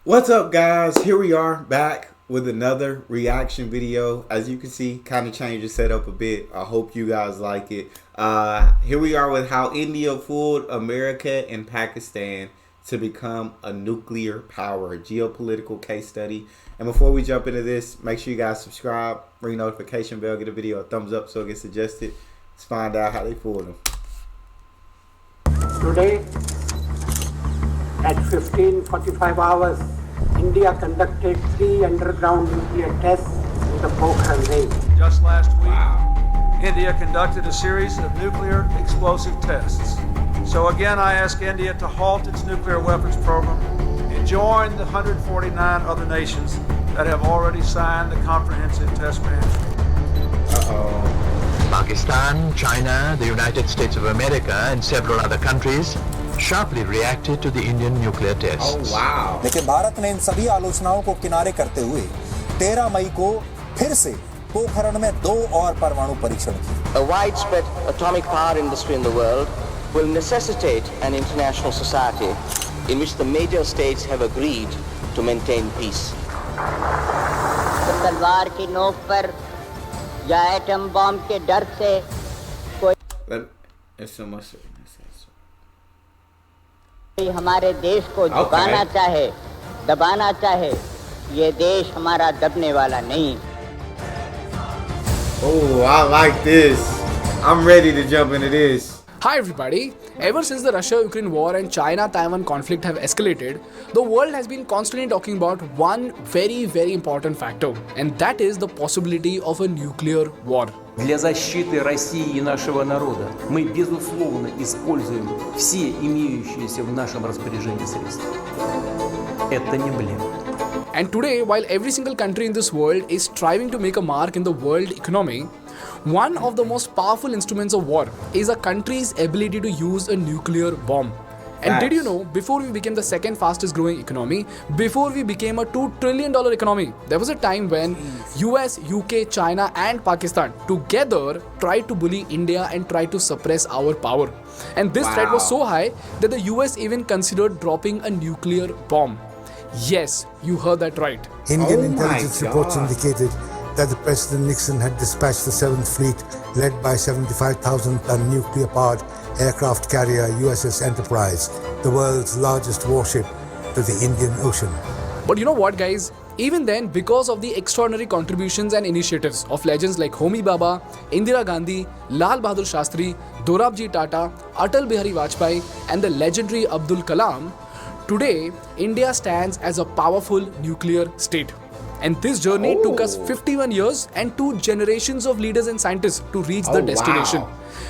What's up, guys? Here we are back with another reaction video. As you can see, kind of changed the setup a bit. I hope you guys like it. Here we are with how India fooled America and Pakistan to become a nuclear power, geopolitical case study. And before we jump into this, make sure you guys subscribe, ring notification bell, get a video a thumbs up so it gets suggested. Let's find out how they fooled them. Today, at 15:45 hours, India conducted 3 underground nuclear tests in the Pokhran range. Just last week, India conducted a series of nuclear explosive tests. So again, I ask India to halt its nuclear weapons program and join the 149 other nations that have already signed the comprehensive test ban. Pakistan, China, the United States of America and several other countries sharply reacted to the Indian nuclear tests. Oh wow. लेकिन भारत ने इन सभी आलोचनाओं को किनारे करते हुए 13 मई को फिर से पोखरण में 2 और परमाणु परीक्षण किए. A widespread atomic power industry in the world will necessitate an international society in which the major states have agreed to maintain peace. तलवार की नोक पर या एटम बम के डर से कोई हमारे देश को झुकाना चाहे, दबाना चाहे, ये देश हमारा दबने वाला नहीं. Oh, I like this. I'm ready to jump into this. Hi everybody! Ever since the Russia-Ukraine war and China-Taiwan conflict have escalated, the world has been constantly talking about one very important factor, and that is the possibility of a nuclear war. Для защиты России и нашего народа мы, безусловно, используем все имеющиеся в нашем распоряжении средства. Это не блеф. And today, while every single country in this world is striving to make a mark in the world economy, one of the most powerful instruments of war is a country's ability to use a nuclear bomb. And did you know, before we became the second fastest growing economy, before we became a $2 trillion economy, there was a time when US, UK, China and Pakistan together tried to bully India and tried to suppress our power. And this threat was so high that the US even considered dropping a nuclear bomb. Yes, you heard that right. Indian intelligence reports indicated that the President Nixon had dispatched the 7th Fleet, led by 75,000-ton nuclear-powered aircraft carrier USS Enterprise, the world's largest warship, to the Indian Ocean. But you know what, guys? Even then, because of the extraordinary contributions and initiatives of legends like Homi Bhabha, Indira Gandhi, Lal Bahadur Shastri, Dorabji Tata, Atal Bihari Vajpayee and the legendary Abdul Kalam, today, India stands as a powerful nuclear state. And this journey took us 51 years and 2 generations of leaders and scientists to reach the destination. Wow.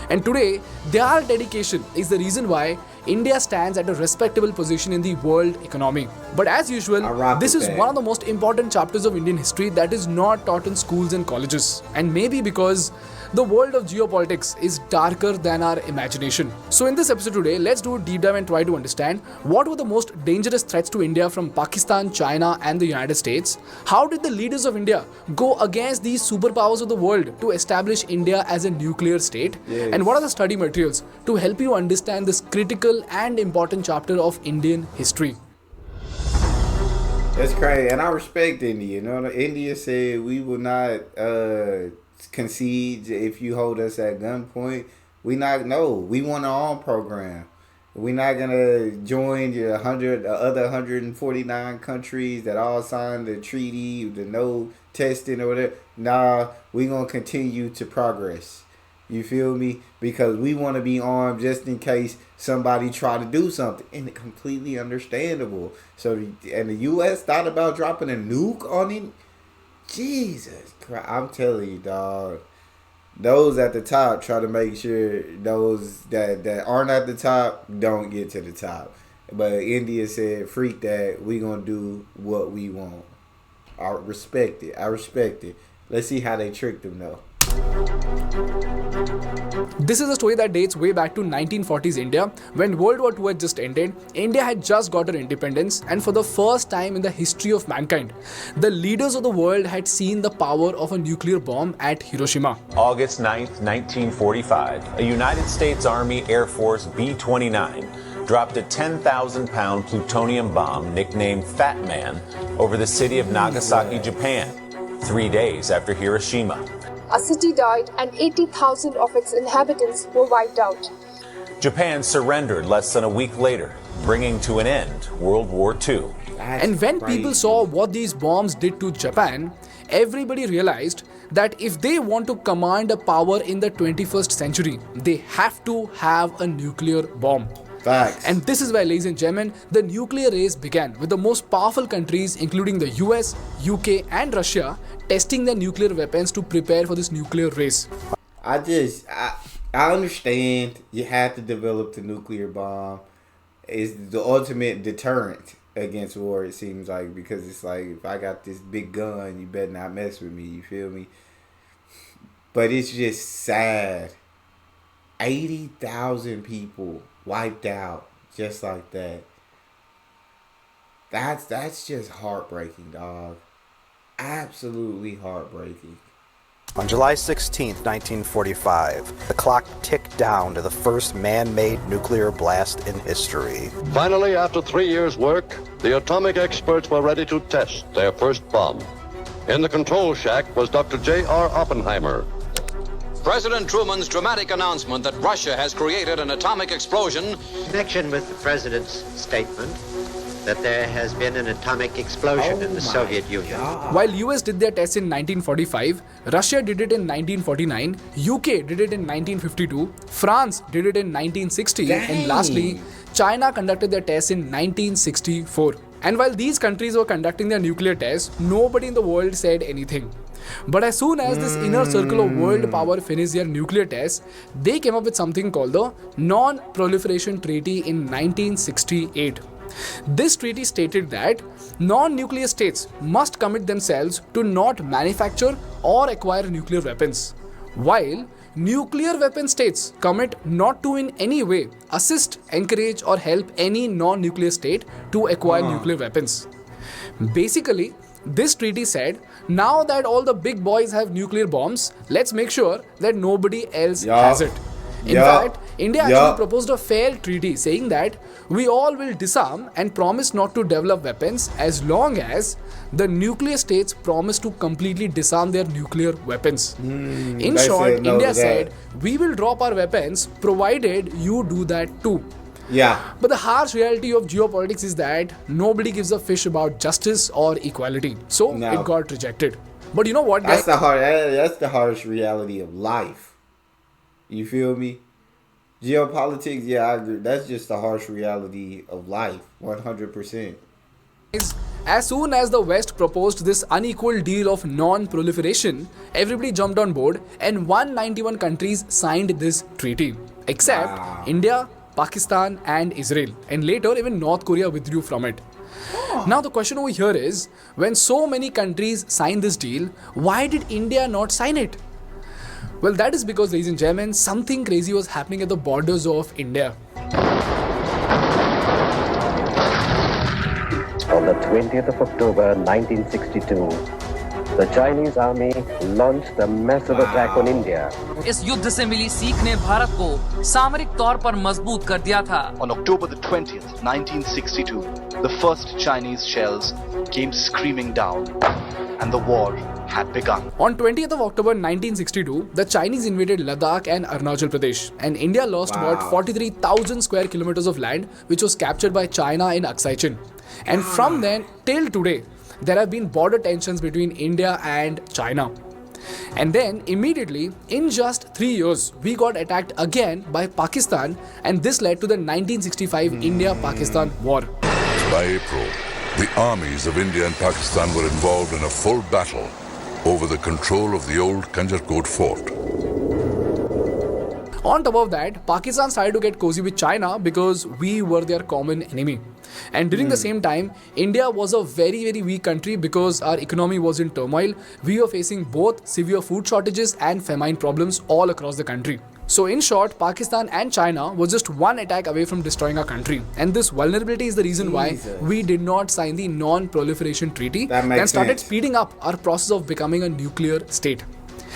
And today, their dedication is the reason why India stands at a respectable position in the world economy. But as usual, this is one of the most important chapters of Indian history that is not taught in schools and colleges. And maybe because the world of geopolitics is darker than our imagination. So in this episode today, let's do a deep dive and try to understand what were the most dangerous threats to India from Pakistan, China and the United States. How did the leaders of India go against these superpowers of the world to establish India as a nuclear state? Yes. And what are the study materials to help you understand this critical and important chapter of Indian history? That's crazy, and I respect India. You know, India said we will not concede if you hold us at gunpoint. We want our own program. We're not gonna join the other 149 countries that all signed the treaty, the no testing or whatever. Nah, we gonna continue to progress. You feel me? Because we want to be armed just in case somebody try to do something. And it's completely understandable. So, and the U.S. thought about dropping a nuke on it. Jesus Christ. I'm telling you, dog. Those at the top try to make sure those that aren't at the top don't get to the top. But India said, freak that. We going to do what we want. I respect it. Let's see how they tricked them, though. This is a story that dates way back to 1940s India, when World War II had just ended. India had just got her independence, and for the first time in the history of mankind, the leaders of the world had seen the power of a nuclear bomb at Hiroshima. August 9th, 1945, a United States Army Air Force B-29 dropped a 10,000-pound plutonium bomb nicknamed Fat Man over the city of Nagasaki, Japan, 3 days after Hiroshima. A city died and 80,000 of its inhabitants were wiped out. Japan surrendered less than a week later, bringing to an end World War II. And when people saw what these bombs did to Japan, everybody realized that if they want to command a power in the 21st century, they have to have a nuclear bomb. Facts. And this is where, ladies and gentlemen, the nuclear race began, with the most powerful countries, including the US, UK, and Russia, testing their nuclear weapons to prepare for this nuclear race. I understand you have to develop the nuclear bomb. It's the ultimate deterrent against war, it seems like, because it's like, if I got this big gun, you better not mess with me, you feel me? But it's just sad. 80,000 people wiped out just like that. That's just heartbreaking, dog. Absolutely heartbreaking. On July 16, 1945, the clock ticked down to the first man-made nuclear blast in history. Finally, after 3 years' work, the atomic experts were ready to test their first bomb. In the control shack was Dr. J.R. Oppenheimer. President Truman's dramatic announcement that Russia has created an atomic explosion. In connection with the president's statement that there has been an atomic explosion in the Soviet Union. While US did their tests in 1945, Russia did it in 1949, UK did it in 1952, France did it in 1960, and lastly, China conducted their tests in 1964. And while these countries were conducting their nuclear tests, nobody in the world said anything. But as soon as this inner circle of world power finished their nuclear tests, they came up with something called the Non-Proliferation Treaty in 1968. This treaty stated that non-nuclear states must commit themselves to not manufacture or acquire nuclear weapons, while nuclear weapon states commit not to in any way assist, encourage or help any non-nuclear state to acquire nuclear weapons. Basically, this treaty said, now that all the big boys have nuclear bombs, let's make sure that nobody else has it. In fact, India actually proposed a fair treaty saying that we all will disarm and promise not to develop weapons as long as the nuclear states promise to completely disarm their nuclear weapons. In short, India said, we will drop our weapons provided you do that too. Yeah. But the harsh reality of geopolitics is that nobody gives a fish about justice or equality. So it got rejected. But you know what, guys? That's the harsh reality of life. You feel me? Geopolitics, yeah, I agree. That's just the harsh reality of life, 100%. As soon as the West proposed this unequal deal of non-proliferation, everybody jumped on board and 191 countries signed this treaty. Except India, Pakistan and Israel. And later even North Korea withdrew from it. Now the question over here is, when so many countries signed this deal, why did India not sign it? Well, that is because, ladies and gentlemen, something crazy was happening at the borders of India. On the 20th of October 1962, the Chinese army launched a massive attack on India. इस युद्ध से मिली सीख ने भारत को सामरिक तौर पर मजबूत कर दिया था. On October the 20th, 1962, the first Chinese shells came screaming down, and the war had begun. On 20th of October 1962, the Chinese invaded Ladakh and Arunachal Pradesh, and India lost about 43,000 square kilometers of land, which was captured by China in Aksai Chin. And from then till today, there have been border tensions between India and China. And then immediately, in just 3 years, we got attacked again by Pakistan, and this led to the 1965 India-Pakistan war. By April, the armies of India and Pakistan were involved in a full battle over the control of the old Kanjarkot fort. On top of that, Pakistan started to get cozy with China because we were their common enemy. And during the same time, India was a very, very weak country because our economy was in turmoil. We were facing both severe food shortages and famine problems all across the country. So in short, Pakistan and China was just one attack away from destroying our country. And this vulnerability is the reason why we did not sign the Non-Proliferation Treaty and started speeding up our process of becoming a nuclear state.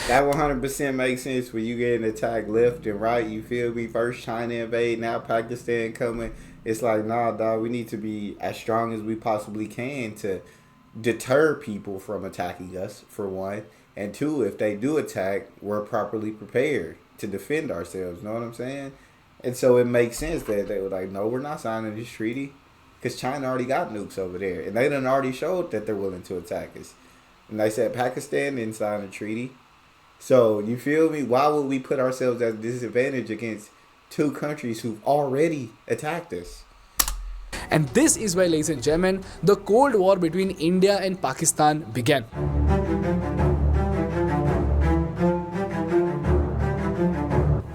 That 100% makes sense when you get an attack left and right. You feel me? First China invade, now Pakistan coming. It's like, nah, dog, we need to be as strong as we possibly can to deter people from attacking us, for one. And two, if they do attack, we're properly prepared to defend ourselves. Know what I'm saying? And so it makes sense that they were like, no, we're not signing this treaty. Because China already got nukes over there. And they done already showed that they're willing to attack us. And they said Pakistan didn't sign a treaty. So, you feel me? Why would we put ourselves at a disadvantage against two countries who've already attacked us? And this is why, ladies and gentlemen, the Cold War between India and Pakistan began.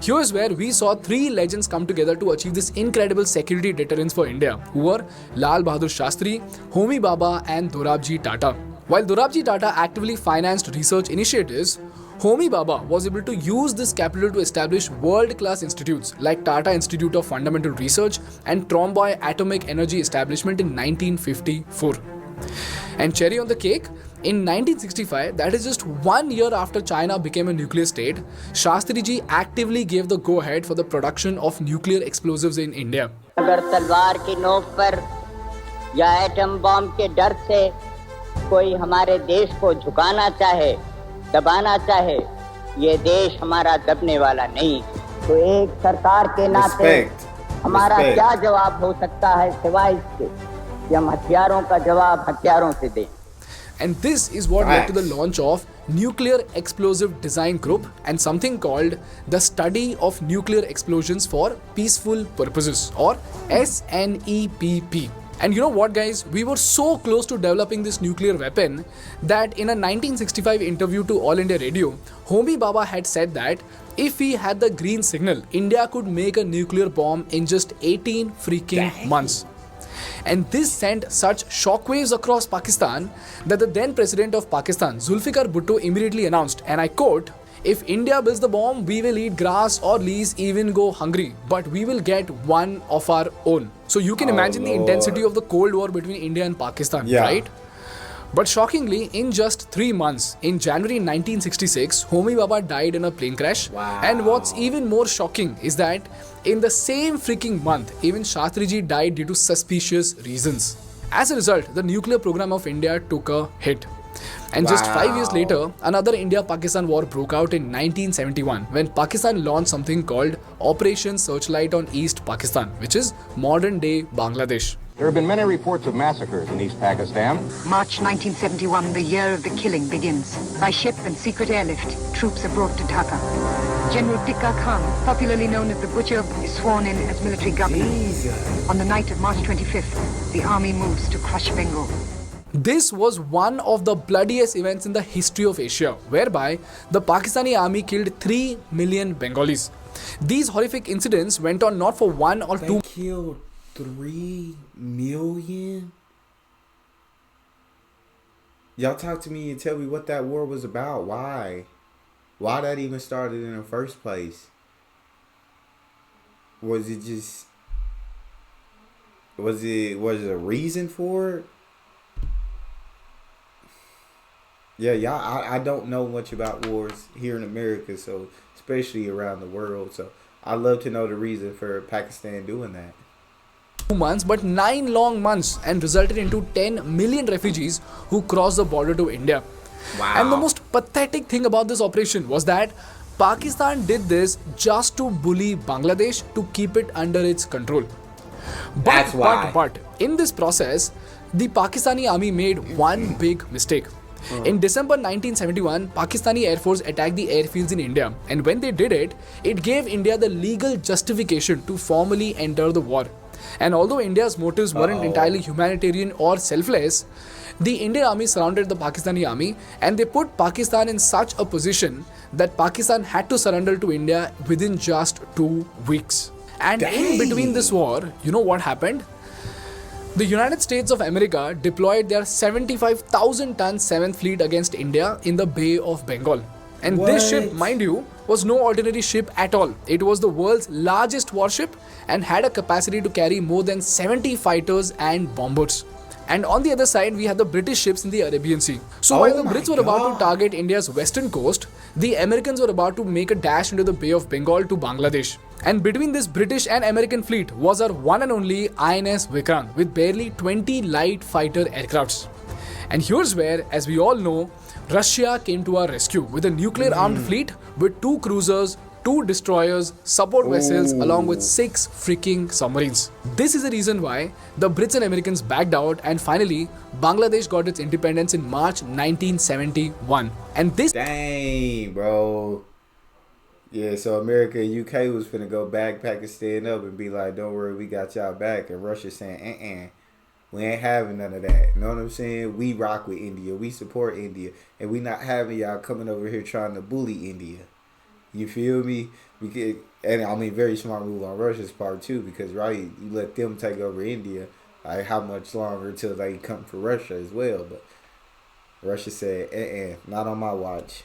Here's where we saw three legends come together to achieve this incredible security deterrence for India, who were Lal Bahadur Shastri, Homi Bhabha and Dorabji Tata. While Dorabji Tata actively financed research initiatives, Homi Bhabha was able to use this capital to establish world-class institutes like Tata Institute of Fundamental Research and Trombai Atomic Energy Establishment in 1954. And cherry on the cake, in 1965, that is just 1 year after China became a nuclear state, Shastriji actively gave the go-ahead for the production of nuclear explosives in India. अगर तलवार की नोक पर या atom bomb के डर से कोई हमारे देश को झुकाना चाहे, दबाना चाहे, ये देश हमारा दबने वाला नहीं। तो एक सरकार के नाते हमारा क्या जवाब हो सकता है सिवाय इसके कि हम हथियारों का जवाब हथियारों से दें। And this is what led to the launch of Nuclear Explosive Design Group and something called the Study of Nuclear Explosions for Peaceful Purposes, or SNEPP. And you know what, guys? We were so close to developing this nuclear weapon that in a 1965 interview to All India Radio, Homi Bhabha had said that if we had the green signal, India could make a nuclear bomb in just 18 freaking months. And this sent such shockwaves across Pakistan that the then president of Pakistan, Zulfikar Bhutto, immediately announced, and I quote, "If India builds the bomb, we will eat grass or least even go hungry, but we will get one of our own." So you can imagine the intensity of the Cold War between India and Pakistan, right? But shockingly, in just 3 months, in January 1966, Homi Bhabha died in a plane crash. And what's even more shocking is that in the same freaking month, even Shastriji died due to suspicious reasons. As a result, the nuclear program of India took a hit. And just 5 years later, another India-Pakistan war broke out in 1971 when Pakistan launched something called Operation Searchlight on East Pakistan, which is modern-day Bangladesh. There have been many reports of massacres in East Pakistan. March 1971, the year of the killing begins. By ship and secret airlift, troops are brought to Dhaka. General Tikka Khan, popularly known as the Butcher, is sworn in as military governor. On the night of March 25th, the army moves to crush Bengal. This was one of the bloodiest events in the history of Asia, whereby the Pakistani army killed 3 million Bengalis. These horrific incidents went on not for 1 or 2. They killed 3 million? Y'all talk to me and tell me what that war was about. Why? Why that even started in the first place? Was it just... Was it a reason for it? Yeah, I don't know much about wars here in America, so especially around the world. So I'd love to know the reason for Pakistan doing that. 2 months, but 9 long months, and resulted into 10 million refugees who crossed the border to India. And the most pathetic thing about this operation was that Pakistan did this just to bully Bangladesh to keep it under its control. But in this process, the Pakistani army made one big mistake. In December 1971, Pakistani Air Force attacked the airfields in India, and when they did it, it gave India the legal justification to formally enter the war. And although India's motives weren't entirely humanitarian or selfless, the Indian army surrounded the Pakistani army, and they put Pakistan in such a position that Pakistan had to surrender to India within just 2 weeks. And in between this war, you know what happened? The United States of America deployed their 75,000 ton 7th Fleet against India in the Bay of Bengal. And this ship, mind you, was no ordinary ship at all. It was the world's largest warship and had a capacity to carry more than 70 fighters and bombers. And on the other side, we had the British ships in the Arabian Sea. So while the Brits were about to target India's western coast, the Americans were about to make a dash into the Bay of Bengal to Bangladesh. And between this British and American fleet was our one and only INS Vikrant with barely 20 light fighter aircrafts. And here's where, as we all know, Russia came to our rescue with a nuclear-armed fleet with 2 cruisers, 2 destroyers, support vessels, along with 6 freaking submarines. This is the reason why the Brits and Americans backed out, and finally, Bangladesh got its independence in March 1971. And this... Dang, bro. Yeah, so America and UK was finna go back Pakistan up and be like, don't worry, we got y'all back. And Russia saying, we ain't having none of that. You know what I'm saying? We rock with India. We support India. And we not having y'all coming over here trying to bully India. You feel me? And I mean, very smart move on Russia's part too, because, right, you let them take over India. Like, how much longer until they come for Russia as well? But Russia said, not on my watch.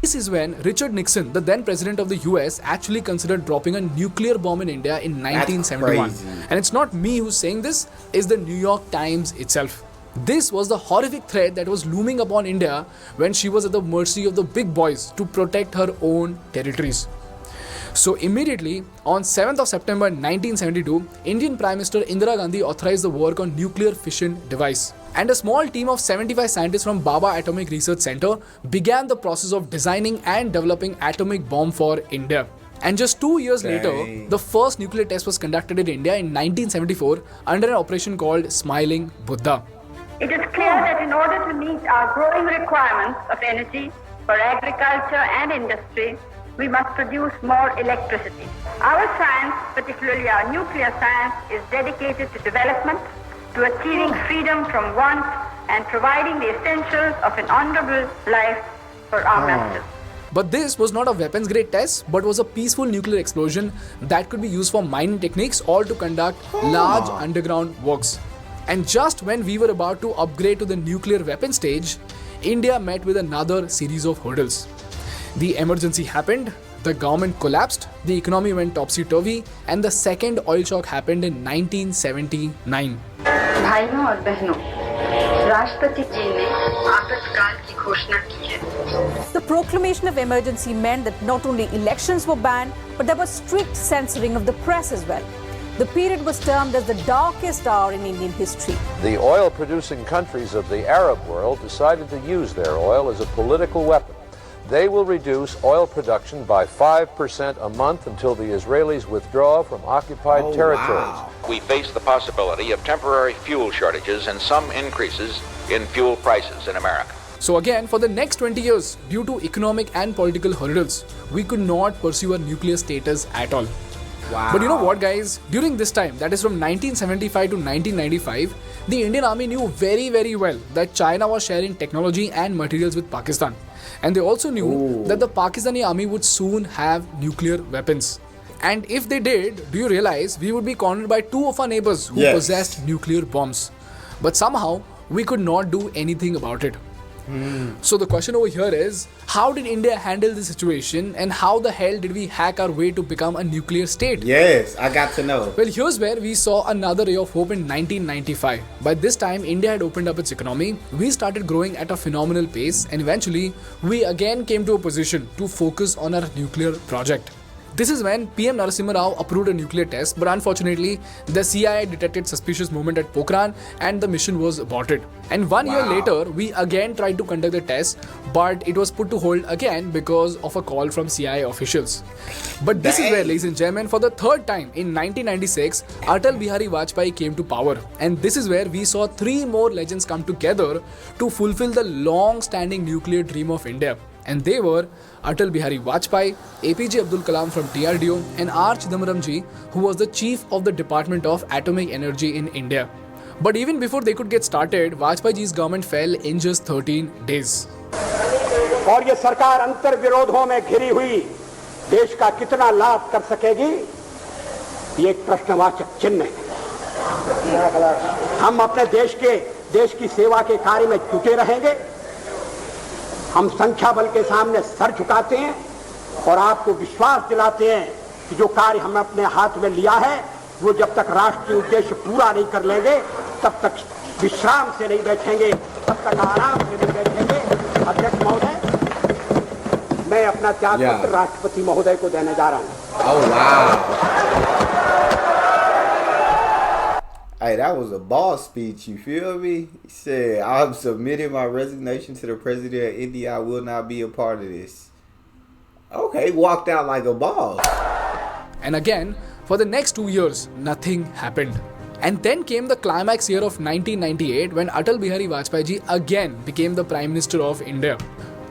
This is when Richard Nixon, the then president of the US, actually considered dropping a nuclear bomb in India in 1971. And it's not me who's saying this, it's the New York Times itself. This was the horrific threat that was looming upon India when she was at the mercy of the big boys to protect her own territories. So immediately, on 7th of September 1972, Indian Prime Minister Indira Gandhi authorized the work on nuclear fission device. And a small team of 75 scientists from Bhabha Atomic Research Center began the process of designing and developing atomic bomb for India. And just 2 years later, the first nuclear test was conducted in India in 1974 under an operation called Smiling Buddha. It is clear that in order to meet our growing requirements of energy for agriculture and industry, we must produce more electricity. Our science, particularly our nuclear science, is dedicated to development, to achieving freedom from want, and providing the essentials of an honorable life for our masters. But this was not a weapons-grade test, but was a peaceful nuclear explosion that could be used for mining techniques or to conduct large underground works. And just when we were about to upgrade to the nuclear weapon stage, India met with another series of hurdles. The emergency happened, the government collapsed, the economy went topsy-turvy, and the second oil shock happened in 1979. भाइयों और बहनों, राष्ट्रपति जी ने आपातकाल की घोषणा की है. The proclamation of emergency meant that not only elections were banned, but there was strict censoring of the press as well. The period was termed as the darkest hour in Indian history. The oil-producing countries of the Arab world decided to use their oil as a political weapon. They will reduce oil production by 5% a month until the Israelis withdraw from occupied territories. Wow. We face the possibility of temporary fuel shortages and some increases in fuel prices in America. So again, for the next 20 years, due to economic and political hurdles, we could not pursue a nuclear status at all. Wow. But you know what, guys? During this time, that is from 1975 to 1995, the Indian Army knew very, very well that China was sharing technology and materials with Pakistan. And they also knew that the Pakistani army would soon have nuclear weapons. And if they did, do you realize we would be cornered by 2 of our neighbors who possessed nuclear bombs. But somehow, we could not do anything about it. So the question over here is, how did India handle the situation and how the hell did we hack our way to become a nuclear state? Yes, I got to know. Well, here's where we saw another ray of hope in 1995. By this time, India had opened up its economy, we started growing at a phenomenal pace, and eventually, we again came to a position to focus on our nuclear project. This is when PM Narasimha Rao approved a nuclear test, but unfortunately, the CIA detected suspicious movement at Pokhran and the mission was aborted. And 1 year later, we again tried to conduct the test, but it was put to hold again because of a call from CIA officials. But this is where, ladies and gentlemen, for the third time in 1996, Atal Bihari Vajpayee came to power. And this is where we saw 3 more legends come together to fulfill the long-standing nuclear dream of India. And they were Atal Bihari Vajpayee, APJ Abdul Kalam from DRDO, and R. Chidambaram ji, who was the chief of the Department of Atomic Energy in India. But even before they could get started, Vajpayee ji's government fell in just 13 days. और ये सरकार अंतर विरोधों में घिरी हुई देश का कितना लाभ कर सकेगी, ये एक प्रश्नवाचक चिन्ह है. हम अपने देश की सेवा के कार्य में जुटे रहेंगे. हम संख्या बल के सामने सर झुकाते हैं और आपको विश्वास दिलाते हैं कि जो कार्य हमने अपने हाथ में लिया है वो जब तक राष्ट्रीय उद्देश्य पूरा नहीं कर लेंगे तब तक विश्राम से नहीं बैठेंगे, तब तक आराम से नहीं बैठेंगे. अध्यक्ष महोदय, मैं अपना त्यागपत्र राष्ट्रपति महोदय को देने जा रहा हूं. Oh, wow. Hey, that was a boss speech, you feel me? He said, I've submitted my resignation to the president of India. I will not be a part of this. Okay, walked out like a boss. And again, for the next 2 years, nothing happened. And then came the climax year of 1998 when Atal Bihari Vajpayee ji again became the Prime Minister of India.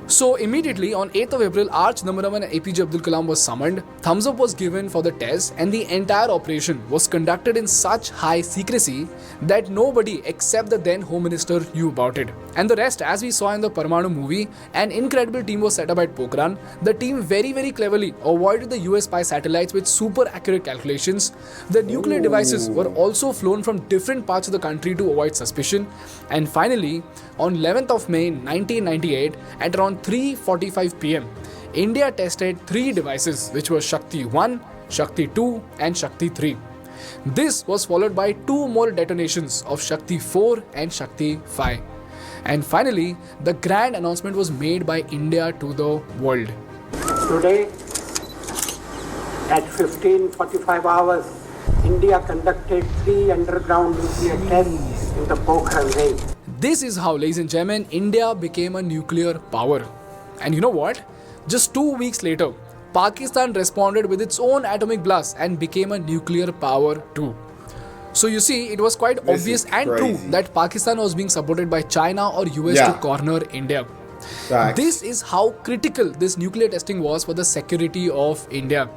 So immediately on 8th of April, Arch number 1 APJ Abdul Kalam was summoned, thumbs up was given for the test, and the entire operation was conducted in such high secrecy that nobody except the then Home Minister knew about it. And the rest, as we saw in the Parmanu movie, an incredible team was set up at Pokhran. The team very cleverly avoided the US spy satellites with super accurate calculations. The nuclear devices were also flown from different parts of the country to avoid suspicion. And finally, on 11th of May 1998, at around 3:45 pm, India tested 3 devices, which were Shakti 1, Shakti 2 and Shakti 3. This was followed by 2 more detonations of Shakti 4 and Shakti 5. And finally, the grand announcement was made by India to the world. Today, at 15:45 hours, India conducted 3 underground nuclear tests in the Pokhran range. This is how, ladies and gentlemen, India became a nuclear power. And you know what? Just 2 weeks later, Pakistan responded with its own atomic blast and became a nuclear power too. So you see, it was quite obvious and true that Pakistan was being supported by China or US to corner India. Facts. This is how critical this nuclear testing was for the security of India.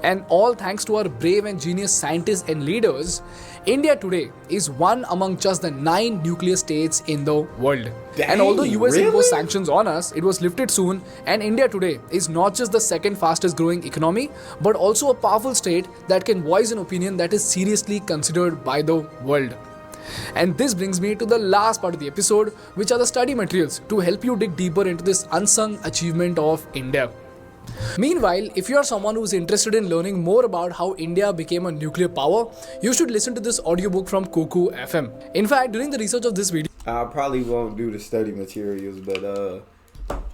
And all thanks to our brave and genius scientists and leaders, India today is one among just the 9 nuclear states in the world. Dang, and although US really? imposed sanctions on us, it was lifted soon, and India today is not just the second fastest growing economy, but also a powerful state that can voice an opinion that is seriously considered by the world. And this brings me to the last part of the episode, which are the study materials to help you dig deeper into this unsung achievement of India. Meanwhile, if you are someone who is interested in learning more about how India became a nuclear power, you should listen to this audiobook from Koku FM. In fact, during the research of this video, I probably won't do the study materials, but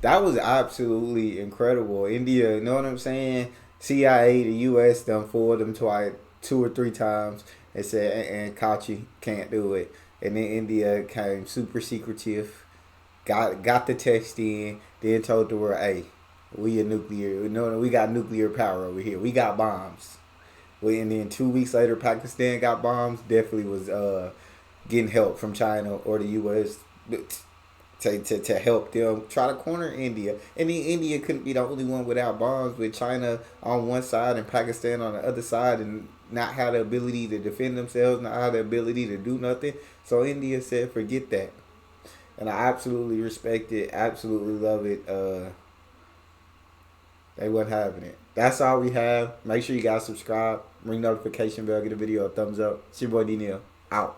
that was absolutely incredible. India, you know what I'm saying? CIA, the US done fooled them twice, 2 or 3 times, and said, and Kachi can't do it. And then India came super secretive, got the text in, then told the world, hey, we a nuclear, we got nuclear power over here. We got bombs. And then 2 weeks later, Pakistan got bombs. Definitely was getting help from China or the US to help them try to corner India. And then India couldn't be the only one without bombs, with China on one side and Pakistan on the other side, and not have the ability to defend themselves, not have the ability to do nothing. So India said, forget that. And I absolutely respect it, absolutely love it. They wasn't having it. That's all we have. Make sure you guys subscribe, ring notification bell, get a video a thumbs up. It's your boy Neal. Out.